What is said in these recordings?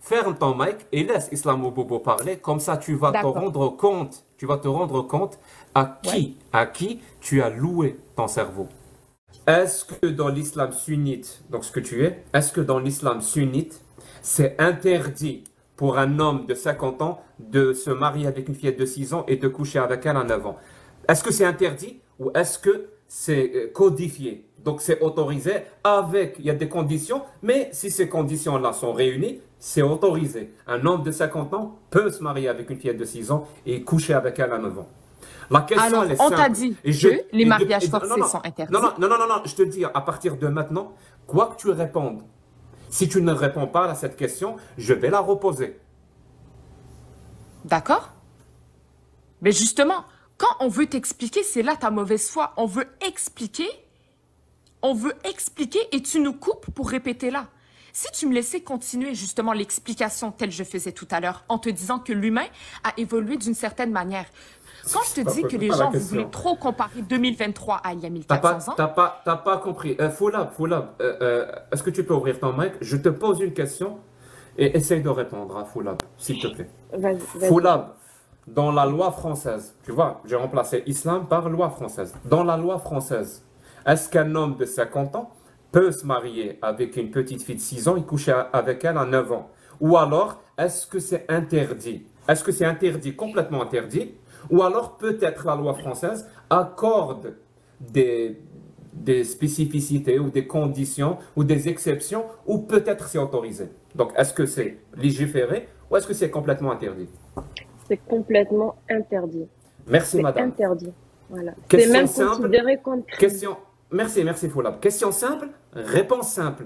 ferme ton mic et laisse Islamo Bobo parler. Comme ça, tu vas te D'accord. rendre compte. Tu vas te rendre compte Ouais. à qui tu as loué ton cerveau. Est-ce que dans l'islam sunnite, donc ce que tu es, est-ce que dans l'islam sunnite, c'est interdit pour un homme de 50 ans de se marier avec une fillette de 6 ans et de coucher avec elle à 9 ans? Est-ce que c'est interdit ou est-ce que c'est codifié? Donc c'est autorisé avec, il y a des conditions, mais si ces conditions-là sont réunies, c'est autorisé. Un homme de 50 ans peut se marier avec une fillette de 6 ans et coucher avec elle à 9 ans. La question, Alors, elle est on t'a simple. dit Et que les mariages non, forcés non, sont non, interdits. non, non, non, non, non, je te dis, à partir de maintenant, quoi que tu répondes, si tu ne réponds pas à cette question, je vais la reposer. D'accord? Mais justement, quand on veut t'expliquer, c'est là ta mauvaise foi. On veut expliquer et tu nous coupes pour répéter là. Si tu me laissais continuer justement l'explication telle que je faisais tout à l'heure, en te disant que l'humain a évolué d'une certaine manière. Quand je te dis que les Pas la gens, vous voulez question. trop comparer 2023 à il y a T'as pas, 1400 ans, t'as pas compris. Foulab, est-ce que tu peux ouvrir ton mic? Je te pose une question et essaye de répondre à Foulab, s'il te plaît. Vas-y. Foulab, dans la loi française, tu vois, j'ai remplacé islam par loi française. Dans la loi française, est-ce qu'un homme de 50 ans peut se marier avec une petite fille de 6 ans et coucher avec elle à 9 ans? Ou alors, est-ce que c'est interdit? Est-ce que c'est interdit, complètement interdit? Ou alors, peut-être la loi française accorde des, des spécificités ou des conditions ou des exceptions, ou peut-être c'est autorisé. Donc, est-ce que c'est légiféré ou est-ce que c'est complètement interdit? C'est complètement interdit. Merci, C'est madame. interdit. Voilà. C'est Question même simple. considéré comme crime. Question. Merci, Foulab. Question simple, réponse simple.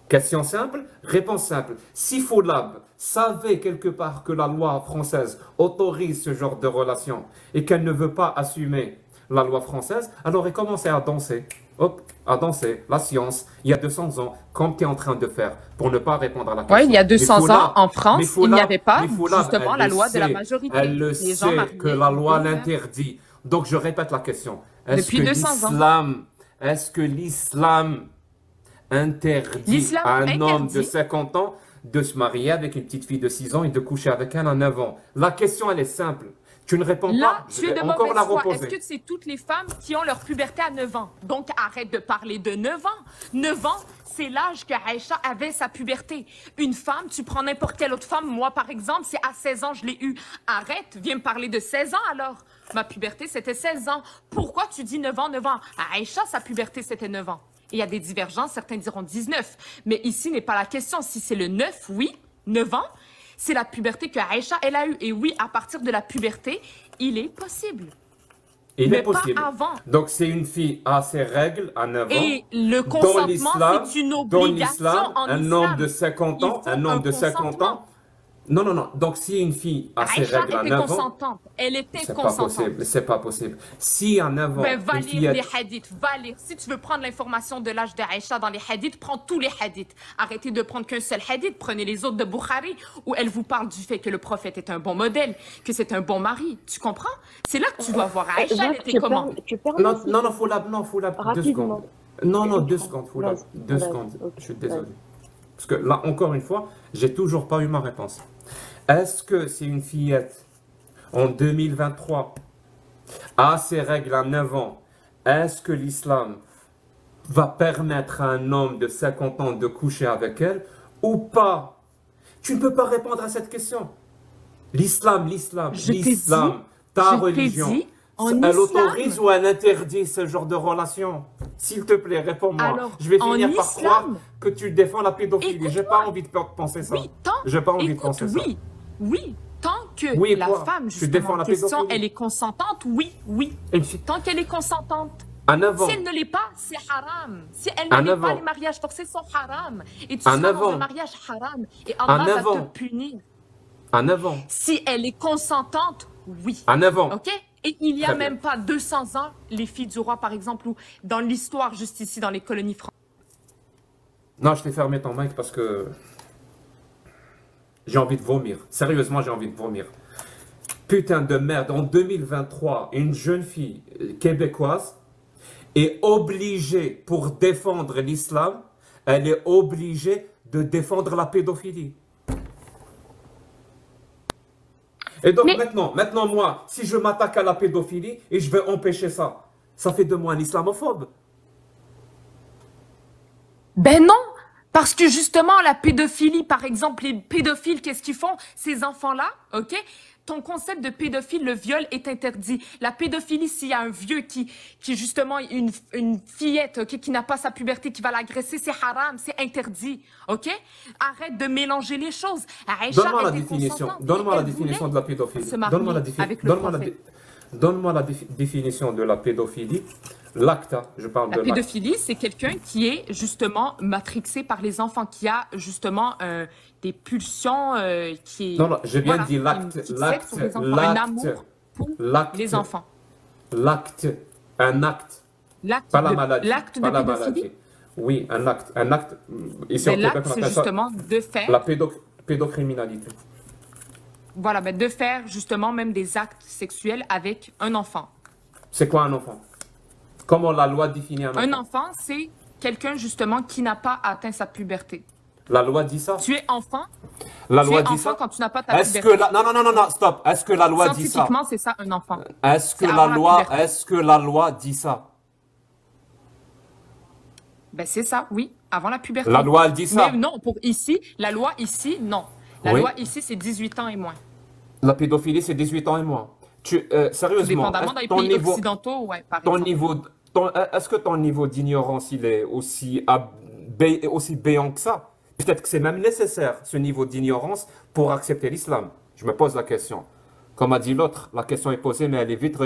Question simple, réponse simple. Si Foulab savait quelque part que la loi française autorise ce genre de relation et qu'elle ne veut pas assumer la loi française, alors elle commençait à danser. Hop, à danser, la science, il y a 200 ans, comme tu es en train de faire, pour ne pas répondre à la question. oui, il y a Mais 200 ans, Foulab, en France, il n'y avait pas mais Foulab, justement elle la le loi de la sait, majorité. elle le Les gens sait mariaient que la loi deux, l'interdit. Donc je répète la question. Est-ce depuis que 200 ans. l'islam interdit L'islam à un homme de interdit. 50 ans de se marier avec une petite fille de 6 ans et de coucher avec elle à 9 ans? La question, elle est simple. Tu ne réponds Là, pas, je tu es vais de encore la mauvaise foi. Est-ce reposer. que c'est toutes les femmes qui ont leur puberté à 9 ans? Donc, arrête de parler de 9 ans. 9 ans, c'est l'âge que Aïcha avait sa puberté. Une femme, tu prends n'importe quelle autre femme. Moi, par exemple, c'est à 16 ans, je l'ai eu. Arrête, viens me parler de 16 ans alors. Ma puberté, c'était 16 ans. Pourquoi tu dis 9 ans, 9 ans? À Aïcha, sa puberté, c'était 9 ans. Et il y a des divergences, certains diront 19. Mais ici n'est pas la question. Si c'est le 9, oui, 9 ans, c'est la puberté que Aïcha, elle a eue. Et oui, à partir de la puberté, il est possible. Il Mais est possible. pas avant. Donc c'est une fille à ses règles à 9 ans. Et le Dans consentement, l'islam, c'est une dans obligation l'islam, en un islam. homme de 50 Il ans, faut un un homme de 50 ans. consentement. Non, non, non. Donc si une fille a ses Aïcha règles à était 9 ans, consentante. Elle était c'est pas consentante. possible. C'est pas possible. Si à 9 ans, Ben, va une lire fille les hadiths, va lire. Si tu veux prendre l'information de l'âge d'Aïcha dans les hadiths, prends tous les hadiths. Arrêtez de prendre qu'un seul hadith, prenez les autres de Bukhari, où elle vous parle du fait que le prophète est un bon modèle, que c'est un bon mari. Tu comprends? C'est là que tu dois voir. Aïcha, elle Jacques, était comment? tu permets Non, si- non, non, faut la 2 Rapidement. secondes. Non, non, 2 Vas-y, secondes, vas-y, 2 vas-y, secondes. ok, Je suis désolé. vas-y. Parce que là, encore une fois, j'ai toujours pas eu ma réponse. Est-ce que c'est une fillette en 2023 a ses règles à 9 ans? Est-ce que l'islam va permettre à un homme de 50 ans de coucher avec elle ou pas? Tu ne peux pas répondre à cette question. L'islam, Je t'ai dit, ta je t'ai religion, dit, en elle islam. autorise ou elle interdit ce genre de relation? S'il te plaît, réponds-moi. Alors, Je vais en finir par islam, croire que tu défends la pédophilie. écoute-moi. J'ai pas envie de penser ça. Oui, tant. J'ai pas envie de Écoute, penser ça. oui, oui. Tant que Oui, la quoi? femme, Tu défends justement, en la question, pédophilie? elle est consentante, oui, oui. Une fille Tant qu'elle est consentante. à 9 ans. Si elle ne l'est pas, c'est haram. Si elle À ne l'est 9 pas, ans. les mariages forcés sont haram. Et tu À seras 9 dans ans. un mariage haram. Et À Allah 9 va ans. te punir. À 9 ans. Si elle est consentante, oui. À 9 ans. OK? Et il n'y a Très bien. même pas 200 ans, les filles du roi, par exemple, ou dans l'histoire, juste ici, dans les colonies françaises. Non, je t'ai fermé ton mic parce que j'ai envie de vomir. Sérieusement, j'ai envie de vomir. Putain de merde. En 2023, une jeune fille québécoise est obligée, pour défendre l'islam, elle est obligée de défendre la pédophilie. Et donc Mais maintenant moi, si je m'attaque à la pédophilie et je vais empêcher ça, ça fait de moi un islamophobe. ben non, parce que justement, la pédophilie, par exemple, les pédophiles, qu'est-ce qu'ils font? Ces enfants-là, ok? Ton concept de pédophile, le viol est interdit. La pédophilie, s'il y a un vieux qui justement, une fillette, ok, qui n'a pas sa puberté, qui va l'agresser, c'est haram, c'est interdit, ok? Arrête de mélanger les choses. Aïcha Donne-moi la était définition. consentante et Donne-moi la elle définition voulait de la pédophilie. se marier avec le Donne-moi prophète. donne-moi la définition de la pédophilie. L'acte, hein, je parle La de l'acte. pédophilie, c'est quelqu'un qui est justement matrixé par les enfants, qui a justement des pulsions, qui est... Non, non, j'ai bien Voilà, dit une l'acte, petite l'acte, secte sur les enfants, un l'acte, amour pour l'acte, les enfants. l'acte, un acte, L'acte pas la de, maladie, l'acte de pas la pédophilie, maladie. Oui, un acte, ici au ben, Québec, l'acte, on c'est appelle ça justement de faire, la pédocriminalité. voilà, ben, de faire justement même des actes sexuels avec un enfant. C'est quoi un enfant? Comment la loi définit un enfant? Un enfant, c'est quelqu'un justement qui n'a pas atteint sa puberté. La loi dit ça? Tu es enfant, La tu loi es dit enfant ça? quand tu n'as pas ta Est-ce que puberté. la... Non, non, non, non, non, stop. Est-ce que la loi dit ça? Scientifiquement, c'est ça un enfant. Est-ce que C'est avant la puberté. est-ce que la loi dit ça? Ben, c'est ça, oui, avant la puberté. La loi, elle dit ça. Mais non, pour ici, la loi ici, non. La Oui. loi ici, c'est 18 ans et moins. La pédophilie, c'est 18 ans et moins. Sérieusement, Dépendamment dans les pays occidentaux, ouais, par ton exemple. niveau, est-ce que ton niveau d'ignorance, il est aussi, aussi béant que ça? Peut-être que c'est même nécessaire, ce niveau d'ignorance, pour accepter l'islam. Je me pose la question. Comme a dit l'autre, la question est posée, mais elle est vite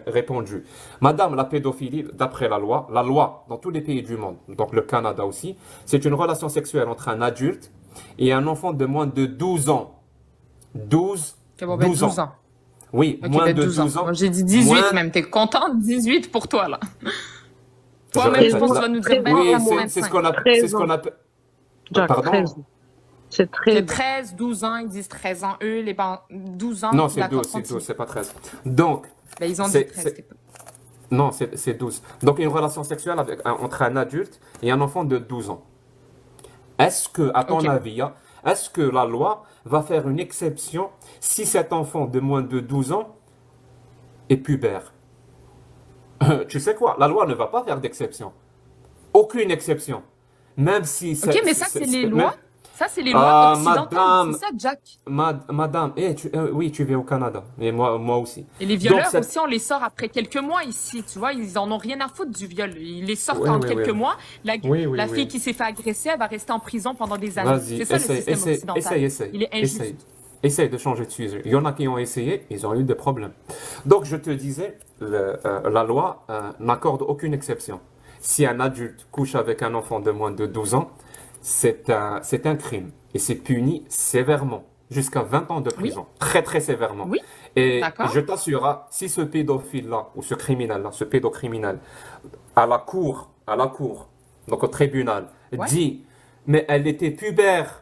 répondue. Madame, la pédophilie, d'après la loi dans tous les pays du monde, donc le Canada aussi, c'est une relation sexuelle entre un adulte et un enfant de moins de 12 ans. 12, Ok, bon, ben, 12 ans. Oui, Ok, moins ben, de 12 ans. 12 ans. Moi, j'ai dit 18 Moins- même. T'es content? 18 pour toi, là. Je Toi-même, je répète, pense que là. tu vas nous dire, ben, Oui, à c'est ce qu'on appelle. 13 C'est ce qu'on ans. appelle. Jack, Pardon? 13. C'est C'est 13. 13, 12 ans, ils disent 13 ans. Eux, les 12 ans, Non, c'est d'accord, 12, c'est continue. 12, c'est pas 13. Donc, Ben, ils ont dit c'est- 13. c'est- non, c'est 12. Donc, une relation sexuelle entre un adulte et un enfant de 12 ans. Est-ce que, à ton Ok. avis, hein, est-ce que la loi va faire une exception si cet enfant de moins de 12 ans est pubère? Tu sais quoi? La loi ne va pas faire d'exception. Aucune exception. Même si Ok, mais ça, c'est les même- lois. Ça, c'est les lois Ah, occidentales. madame. C'est ça, Jack. Madame, oui, tu vis au Canada, et moi aussi. Et les violeurs Donc, cette- aussi, on les sort après quelques mois ici, tu vois, ils en ont rien à foutre du viol. Ils les sortent Oui, en oui, quelques oui. mois. La, Oui, oui, la oui. fille qui s'est fait agresser, elle va rester en prison pendant des années. Vas-y, C'est ça le système occidental. essaye. Il est injuste. Essaye de changer de sujet. Il y en a qui ont essayé, ils ont eu des problèmes. Donc, je te disais, la loi n'accorde aucune exception. Si un adulte couche avec un enfant de moins de 12 ans, c'est un crime. Et c'est puni sévèrement, jusqu'à 20 ans de prison. Très, très sévèrement. Oui, Et d'accord. je t'assure, hein, si ce pédophile-là, ou ce criminel-là, ce pédocriminel, à la cour, donc au tribunal, Ouais. dit, mais elle était pubère,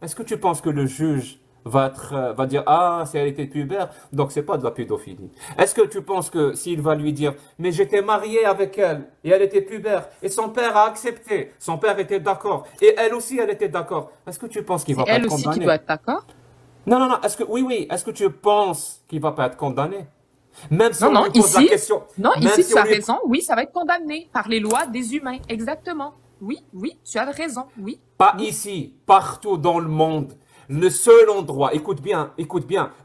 est-ce que tu penses que le juge va dire, ah, si elle était pubère, donc c'est pas de la pédophilie. Est-ce que tu penses que s'il va lui dire, mais j'étais marié avec elle, et elle était pubère, et son père a accepté, son père était d'accord, et elle aussi, elle était d'accord, est-ce que tu penses qu'il va C'est pas elle être aussi qui condamné? doit être d'accord. Non, non, non, oui, est-ce que tu penses qu'il va pas être condamné? Même si Non, on non, lui pose la ici- question. Non, même ici, si tu on as lui- raison. Oui, ça va être condamné par les lois des humains. Exactement. Oui, tu as raison. Oui. Pas ici, partout dans le monde. Le seul endroit, écoute bien,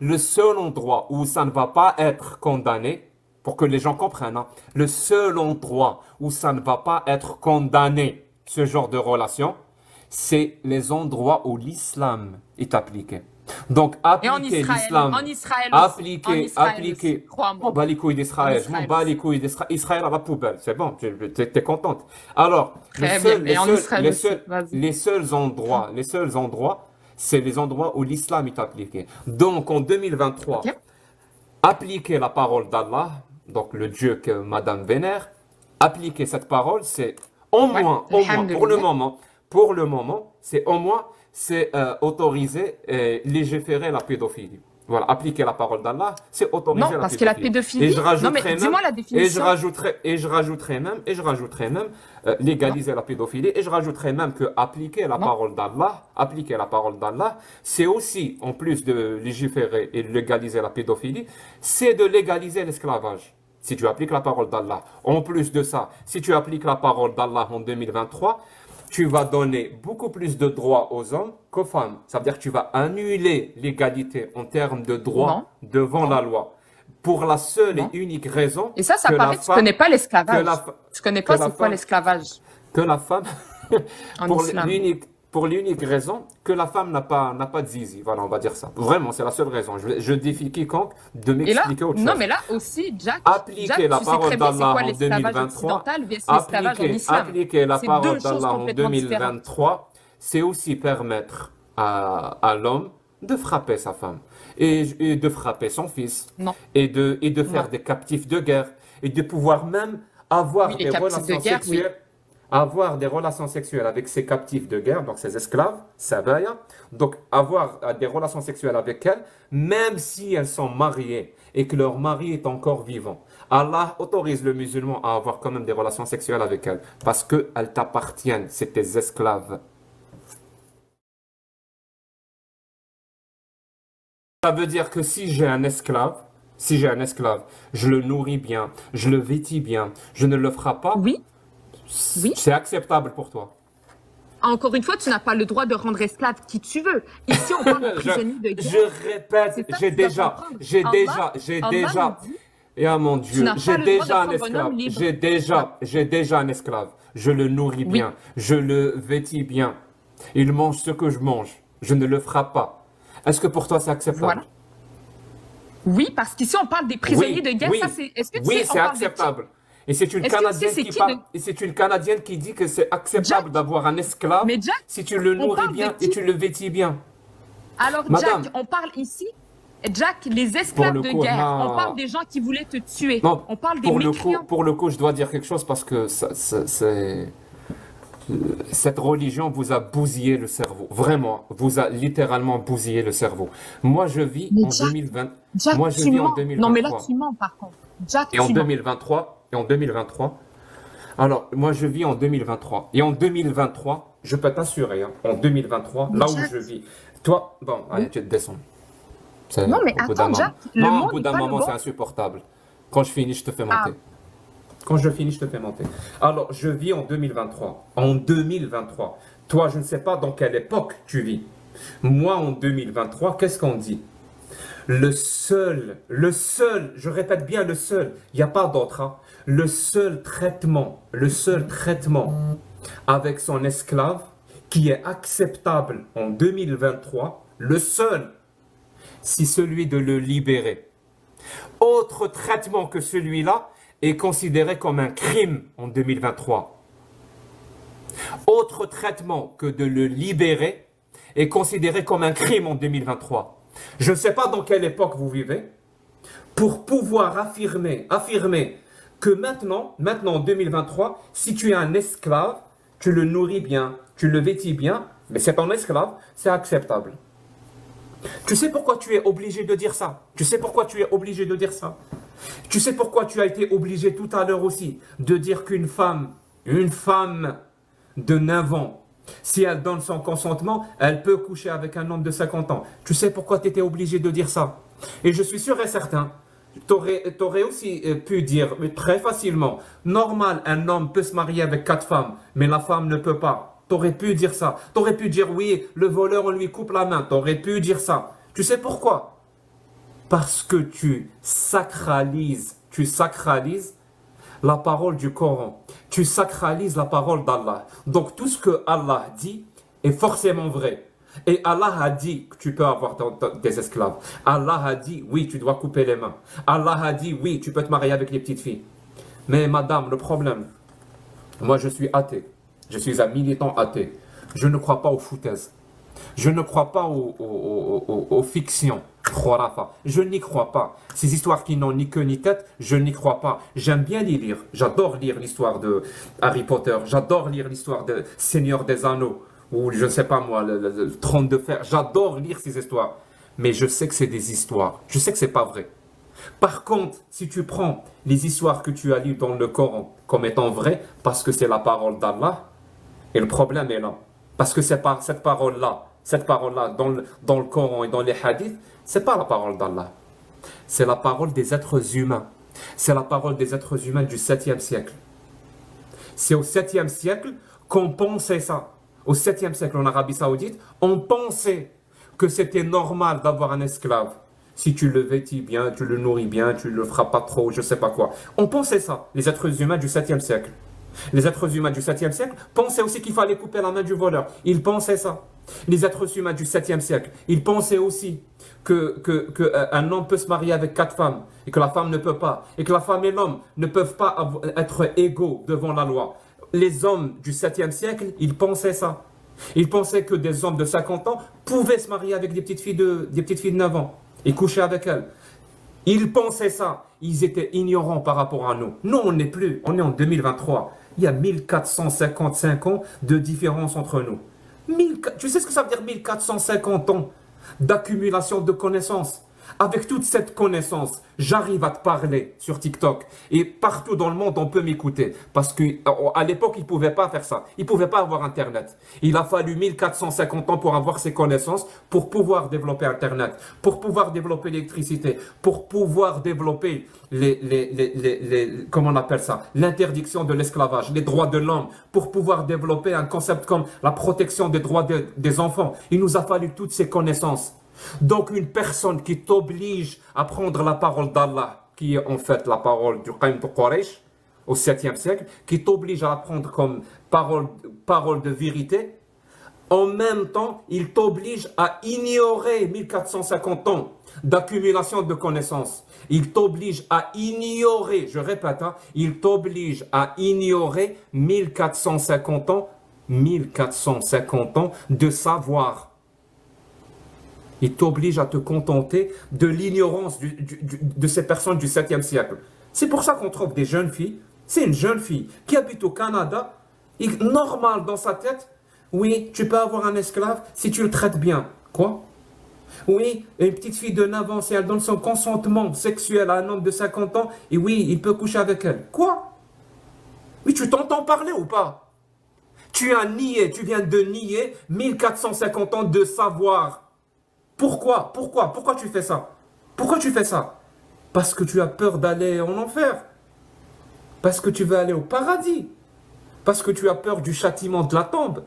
le seul endroit où ça ne va pas être condamné, pour que les gens comprennent, hein, le seul endroit où ça ne va pas être condamné, ce genre de relation, c'est les endroits où l'islam est appliqué. Donc, Et en appliquer Israël. l'islam, En Israël aussi. En appliquer, Israël aussi, crois-moi. on bat les couilles d'Israël, En je m'en Israël bats aussi. les couilles d'Israël, Israël à la poubelle, c'est bon, t'es contente. Alors, Très bien, mais en Israël aussi, vas-y. les seuls endroits, c'est les endroits où l'islam est appliqué. Donc, en 2023, Ok. appliquer la parole d'Allah, donc le Dieu que Madame vénère, appliquer cette parole, c'est au Ouais, moins, alhamdulillah. pour le moment, c'est autorisé et légiférer la pédophilie. Voilà, appliquer la parole d'Allah, c'est autoriser Non, la parce que la pédophilie. pédophilie. Et je Non, mais rajouterais même, dis-moi la définition. et je rajouterais même légaliser la pédophilie, et je rajouterais même que appliquer la Non. parole d'Allah, c'est aussi, en plus de légiférer et de légaliser la pédophilie, c'est de légaliser l'esclavage. Si tu appliques la parole d'Allah. En plus de ça, si tu appliques la parole d'Allah en 2023, tu vas donner beaucoup plus de droits aux hommes qu'aux femmes. Ça veut dire que tu vas annuler l'égalité en termes de droits Non. devant la loi. Pour la seule Non. et unique raison Et ça que la paraît que tu femme- connais pas que l'esclavage. la fa- Tu connais que pas la c'est quoi femme- l'esclavage que la femme, en pour islam. l'unique raison que la femme n'a pas de zizi. Voilà, on va dire ça. Vraiment, c'est la seule raison. Je défie quiconque de Et là, m'expliquer autre chose. non, mais là aussi, Jack, Appliquer Jack, la tu sais parole très bien c'est d'Allah quoi en l'esclavage 2023, occidental versus l'esclavage en islam. appliquer la C'est parole deux choses d'Allah en complètement différentes. 2023, c'est aussi permettre à l'homme de frapper sa femme et de frapper son fils Non. et de faire Non. des captifs de guerre et de pouvoir même avoir Oui, les des captifs relations de guerre, oui. sexuelles. Avoir des relations sexuelles avec ses captifs de guerre, donc ses esclaves, sabaya, donc avoir des relations sexuelles avec elles, même si elles sont mariées et que leur mari est encore vivant. Allah autorise le musulman à avoir quand même des relations sexuelles avec elles, parce qu'elles t'appartiennent, c'est tes esclaves. Ça veut dire que si j'ai un esclave, je le nourris bien, je le vêtis bien, je ne le ferai pas, Oui, oui. c'est acceptable pour toi. Encore une fois, tu n'as pas le droit de rendre esclave qui tu veux. Ici, on parle de prisonniers de guerre. Je répète, C'est ça j'ai que tu dois déjà, comprendre. j'ai Allah- déjà, Allah nous dit, et ah mon Dieu, n'as j'ai pas le droit de déjà un prendre un esclave, homme libre. j'ai déjà un esclave, je le nourris Oui. bien, je le vêtis bien, il mange ce que je mange, je ne le ferai pas. Est-ce que pour toi c'est acceptable? Voilà. Oui, parce qu'ici, on parle des prisonniers de guerre. oui, Ça, c'est. Est-ce que tu oui, sais, on c'est parle de qui? acceptable. Et c'est une Est-ce que tu sais Canadienne c'est qui qui parle, de- et c'est une Canadienne qui dit que c'est acceptable Jack. d'avoir un esclave Mais Jack, si tu le on nourris parle de bien qui? et tu le vêtis bien. Alors, Madame. Jack, on parle ici. Jack, les esclaves Pour le de coup, guerre. non. On parle des gens qui voulaient te tuer. Non, On parle des pour mécréants. le coup, je dois dire quelque chose parce que cette religion vous a bousillé le cerveau. Vraiment, vous a littéralement bousillé le cerveau. Moi, je vis Mais en Jack, 2020. Jack, Moi, je tu vis en mens. 2023. Non, mais là, tu mens, par contre. Jack, Et en tu mens. 2023, alors, moi, je vis en 2023. Et en 2023, je peux t'assurer, hein, en 2023, là où Jack. je vis. Toi, bon, allez, tu te descends. Non, mais Au bout attends, d'un Jack, moment- le Non, mot au bout n'est d'un pas le moment, bon. c'est insupportable. Quand je finis, je te fais Ah. monter. Quand je finis, je te fais monter. Alors, je vis en 2023. En 2023. Toi, je ne sais pas dans quelle époque tu vis. Moi, en 2023, qu'est-ce qu'on dit? Le seul, je répète bien le seul, il n'y a pas d'autre, hein. Le seul traitement avec son esclave qui est acceptable en 2023, le seul, c'est celui de le libérer. Autre traitement que celui-là est considéré comme un crime en 2023. Autre traitement que de le libérer est considéré comme un crime en 2023. Je ne sais pas dans quelle époque vous vivez, pour pouvoir affirmer que maintenant en 2023, si tu es un esclave, tu le nourris bien, tu le vêtis bien, mais c'est ton esclave, c'est acceptable. Tu sais pourquoi tu es obligé de dire ça? Tu sais pourquoi tu es obligé de dire ça? Tu sais pourquoi tu as été obligé tout à l'heure aussi de dire qu'une femme de 9 ans, si elle donne son consentement, elle peut coucher avec un homme de 50 ans. Tu sais pourquoi tu étais obligé de dire ça? Et je suis sûr et certain, tu aurais aussi pu dire très facilement, normal, un homme peut se marier avec 4 femmes, mais la femme ne peut pas. Tu aurais pu dire ça. Tu aurais pu dire, oui, le voleur, on lui coupe la main. Tu aurais pu dire ça. Tu sais pourquoi? Parce que tu sacralises la parole du Coran. Tu sacralises la parole d'Allah. Donc tout ce que Allah dit est forcément vrai. Et Allah a dit que tu peux avoir des esclaves. Allah a dit, oui, tu dois couper les mains. Allah a dit, oui, tu peux te marier avec les petites filles. Mais madame, le problème, moi je suis athée. Je suis un militant athée. Je ne crois pas aux foutaises. Je ne crois pas aux fictions. Khurafa. Je n'y crois pas. Ces histoires qui n'ont ni queue ni tête, je n'y crois pas. J'aime bien les lire. J'adore lire l'histoire de Harry Potter. J'adore lire l'histoire de Seigneur des Anneaux. Ou je ne sais pas moi, le Trône de Fer. J'adore lire ces histoires. mais je sais que c'est des histoires. Je sais que c'est pas vrai. Par contre, si tu prends les histoires que tu as lues dans le Coran comme étant vraies, parce que c'est la parole d'Allah, et le problème est là. Parce que c'est par cette parole-là dans le Coran et dans les hadiths, c'est pas la parole d'Allah. C'est la parole des êtres humains. C'est la parole des êtres humains du 7e siècle. C'est au 7e siècle qu'on pensait ça. Au 7e siècle en Arabie Saoudite, on pensait que c'était normal d'avoir un esclave. Si tu le vêtis bien, tu le nourris bien, tu le feras pas trop, je sais pas quoi. On pensait ça, les êtres humains du 7e siècle. Les êtres humains du 7e siècle pensaient aussi qu'il fallait couper la main du voleur. Ils pensaient ça. Les êtres humains du 7e siècle, ils pensaient aussi qu'un homme peut se marier avec 4 femmes et que la femme ne peut pas. Et que la femme et l'homme ne peuvent pas être égaux devant la loi. Les hommes du 7e siècle, ils pensaient ça. Ils pensaient que des hommes de 50 ans pouvaient se marier avec des petites filles de 9 ans et coucher avec elles. Ils pensaient ça. Ils étaient ignorants par rapport à nous. Nous, on n'est plus. On est en 2023. Il y a 1455 ans de différence entre nous. Tu sais ce que ça veut dire 1450 ans d'accumulation de connaissances? Avec toute cette connaissance, j'arrive à te parler sur TikTok. Et partout dans le monde, on peut m'écouter. Parce qu'à l'époque, ils ne pouvaient pas faire ça. Ils ne pouvaient pas avoir Internet. Il a fallu 1450 ans pour avoir ces connaissances, pour pouvoir développer Internet, pour pouvoir développer l'électricité, pour pouvoir développer comment on appelle ça, l'interdiction de l'esclavage, les droits de l'homme, pour pouvoir développer un concept comme la protection des droits des enfants. Il nous a fallu toutes ces connaissances. Donc une personne qui t'oblige à prendre la parole d'Allah, qui est en fait la parole du Qaïm de Quraysh, au 7e siècle, qui t'oblige à la prendre comme parole de vérité, en même temps, il t'oblige à ignorer 1450 ans d'accumulation de connaissances. Il t'oblige à ignorer, je répète, il t'oblige à ignorer 1450 ans de savoir. Il t'oblige à te contenter de l'ignorance de ces personnes du 7e siècle. C'est pour ça qu'on trouve des jeunes filles. C'est une jeune fille qui habite au Canada. Et normal dans sa tête. Oui, tu peux avoir un esclave si tu le traites bien. Quoi? Oui, une petite fille de 9 ans, si elle donne son consentement sexuel à un homme de 50 ans, et oui, il peut coucher avec elle. Quoi? Oui, tu t'entends parler ou pas? Tu viens de nier 1450 ans de savoir. Pourquoi tu fais ça? Pourquoi tu fais ça? Parce que tu as peur d'aller en enfer. Parce que tu veux aller au paradis. Parce que tu as peur du châtiment de la tombe.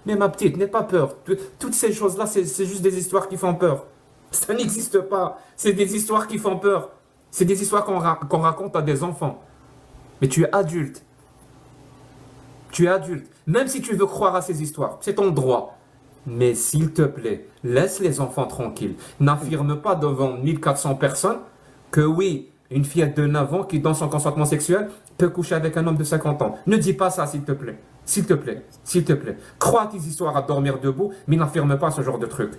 Mais ma petite, n'aie pas peur. Toutes ces choses-là, c'est juste des histoires qui font peur. Ça n'existe pas. C'est des histoires qui font peur. C'est des histoires qu'on raconte à des enfants. Mais tu es adulte. Tu es adulte. Même si tu veux croire à ces histoires, c'est ton droit. Mais s'il te plaît, laisse les enfants tranquilles. N'affirme pas devant 1400 personnes que oui, une fillette de 9 ans qui donne son consentement sexuel peut coucher avec un homme de 50 ans. Ne dis pas ça, s'il te plaît. S'il te plaît. S'il te plaît. Crois à tes histoires à dormir debout, mais n'affirme pas ce genre de truc.